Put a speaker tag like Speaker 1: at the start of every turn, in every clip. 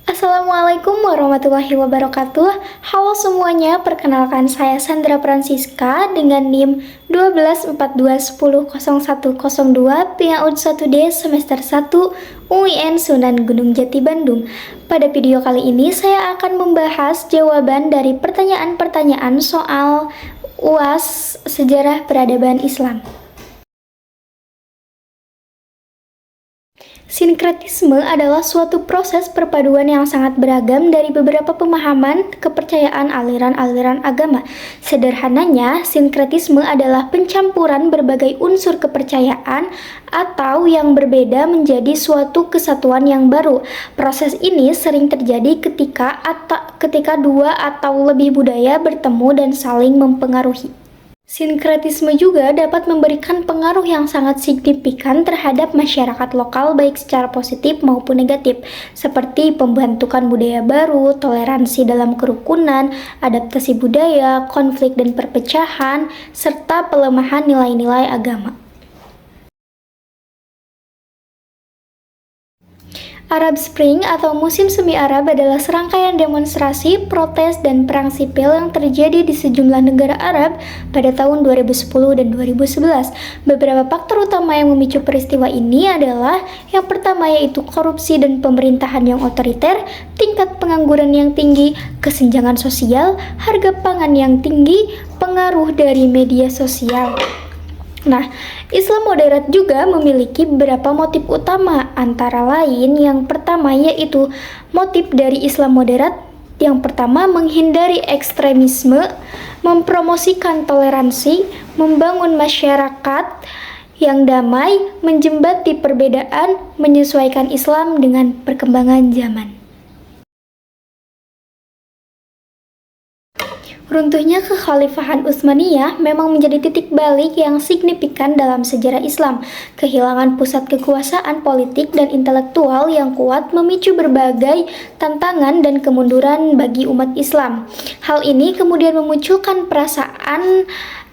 Speaker 1: Assalamualaikum warahmatullahi wabarakatuh. Halo semuanya, perkenalkan saya Sandra Francisca dengan NIM 1242100102 PAUD 1D semester 1 UIN Sunan Gunung Jati Bandung. Pada video kali ini saya akan membahas jawaban dari pertanyaan-pertanyaan soal UAS Sejarah Peradaban Islam. Sinkretisme adalah suatu proses perpaduan yang sangat beragam dari beberapa pemahaman, kepercayaan, aliran-aliran agama. Sederhananya, sinkretisme adalah pencampuran berbagai unsur kepercayaan atau yang berbeda menjadi suatu kesatuan yang baru. Proses ini sering terjadi ketika dua atau lebih budaya bertemu dan saling mempengaruhi. Sinkretisme juga dapat memberikan pengaruh yang sangat signifikan terhadap masyarakat lokal baik secara positif maupun negatif, seperti pembentukan budaya baru, toleransi dalam kerukunan, adaptasi budaya, konflik dan perpecahan, serta pelemahan nilai-nilai agama. Arab Spring atau musim semi Arab adalah serangkaian demonstrasi, protes, dan perang sipil yang terjadi di sejumlah negara Arab pada tahun 2010 dan 2011. Beberapa faktor utama yang memicu peristiwa ini adalah yang pertama yaitu korupsi dan pemerintahan yang otoriter, tingkat pengangguran yang tinggi, kesenjangan sosial, harga pangan yang tinggi, pengaruh dari media sosial. Nah, Islam moderat juga memiliki beberapa motif utama, antara lain yang pertama yaitu motif dari Islam moderat. Yang pertama, menghindari ekstremisme, mempromosikan toleransi, membangun masyarakat yang damai, menjembati perbedaan, menyesuaikan Islam dengan perkembangan zaman. Runtuhnya kekhalifahan Utsmaniyah memang menjadi titik balik yang signifikan dalam sejarah Islam. Kehilangan pusat kekuasaan politik dan intelektual yang kuat memicu berbagai tantangan dan kemunduran bagi umat Islam. Hal ini kemudian memunculkan perasaan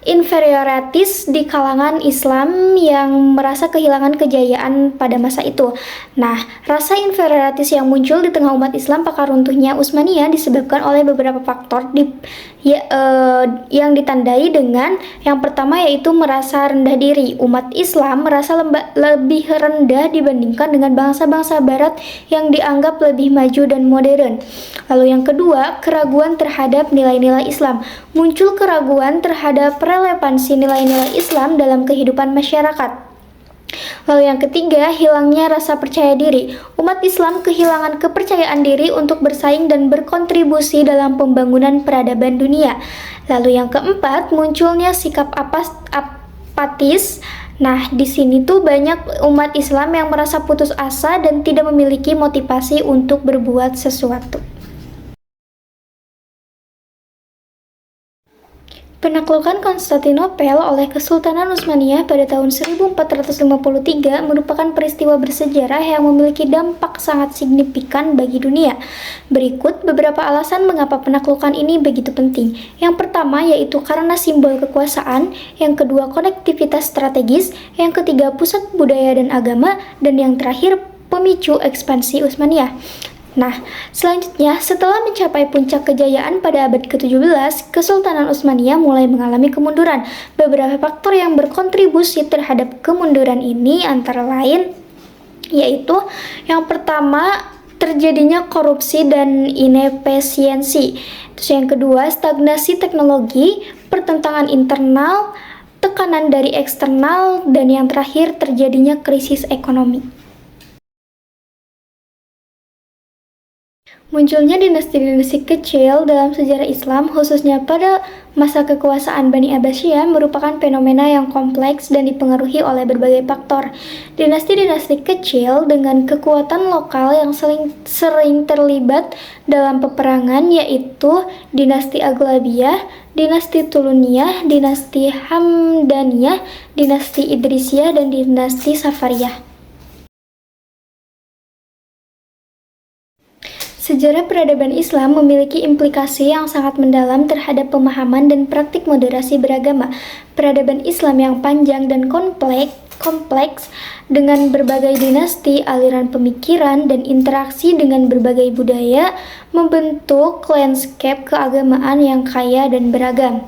Speaker 1: inferioritas di kalangan Islam yang merasa kehilangan kejayaan pada masa itu. Nah, rasa inferioritas yang muncul di tengah umat Islam pasca runtuhnya Utsmaniyah disebabkan oleh beberapa faktor yang ditandai dengan yang pertama yaitu merasa rendah diri. Umat Islam merasa lebih rendah dibandingkan dengan bangsa-bangsa Barat yang dianggap lebih maju dan modern. Lalu yang kedua, keraguan terhadap nilai-nilai Islam. Muncul keraguan terhadap relevansi nilai-nilai Islam dalam kehidupan masyarakat. Lalu yang ketiga, hilangnya rasa percaya diri. Umat Islam kehilangan kepercayaan diri untuk bersaing dan berkontribusi dalam pembangunan peradaban dunia. Lalu yang keempat, munculnya sikap apatis. Nah, di sini tuh banyak umat Islam yang merasa putus asa dan tidak memiliki motivasi untuk berbuat sesuatu. Penaklukan Konstantinopel oleh Kesultanan Utsmaniyah pada tahun 1453 merupakan peristiwa bersejarah yang memiliki dampak sangat signifikan bagi dunia. Berikut beberapa alasan mengapa penaklukan ini begitu penting. Yang pertama yaitu karena simbol kekuasaan, yang kedua konektivitas strategis, yang ketiga pusat budaya dan agama, dan yang terakhir pemicu ekspansi Utsmaniyah. Nah, selanjutnya setelah mencapai puncak kejayaan pada abad ke-17, Kesultanan Utsmaniyah mulai mengalami kemunduran. Beberapa faktor yang berkontribusi terhadap kemunduran ini antara lain yaitu yang pertama terjadinya korupsi dan inefisiensi. Terus yang kedua, stagnasi teknologi, pertentangan internal, tekanan dari eksternal, dan yang terakhir terjadinya krisis ekonomi. Munculnya dinasti-dinasti kecil dalam sejarah Islam, khususnya pada masa kekuasaan Bani Abbasiyah, merupakan fenomena yang kompleks dan dipengaruhi oleh berbagai faktor. Dinasti-dinasti kecil dengan kekuatan lokal yang sering terlibat dalam peperangan yaitu dinasti Aghlabiyah, dinasti Tuluniyah, dinasti Hamdaniyah, dinasti Idrisiyah, dan dinasti Safariyah. Sejarah peradaban Islam memiliki implikasi yang sangat mendalam terhadap pemahaman dan praktik moderasi beragama. Peradaban Islam yang panjang dan kompleks dengan berbagai dinasti, aliran pemikiran, dan interaksi dengan berbagai budaya membentuk landscape keagamaan yang kaya dan beragam.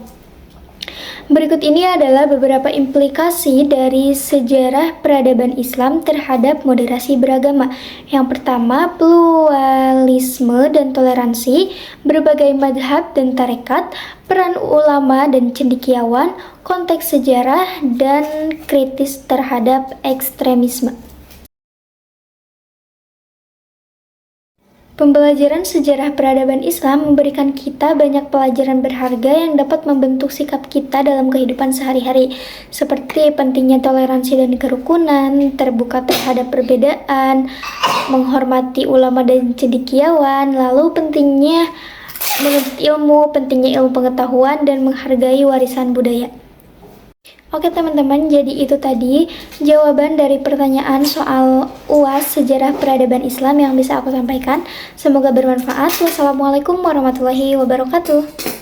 Speaker 1: Berikut ini adalah beberapa implikasi dari sejarah peradaban Islam terhadap moderasi beragama. Yang pertama, pluralisme dan toleransi, berbagai madhab dan tarekat, peran ulama dan cendekiawan, konteks sejarah, dan kritis terhadap ekstremisme. Pembelajaran sejarah peradaban Islam memberikan kita banyak pelajaran berharga yang dapat membentuk sikap kita dalam kehidupan sehari-hari, seperti pentingnya toleransi dan kerukunan, terbuka terhadap perbedaan, menghormati ulama dan cendekiawan, lalu pentingnya menuntut ilmu, pentingnya ilmu pengetahuan, dan menghargai warisan budaya. Oke teman-teman, jadi itu tadi jawaban dari pertanyaan soal UAS Sejarah Peradaban Islam yang bisa aku sampaikan. Semoga bermanfaat. Wassalamualaikum warahmatullahi wabarakatuh.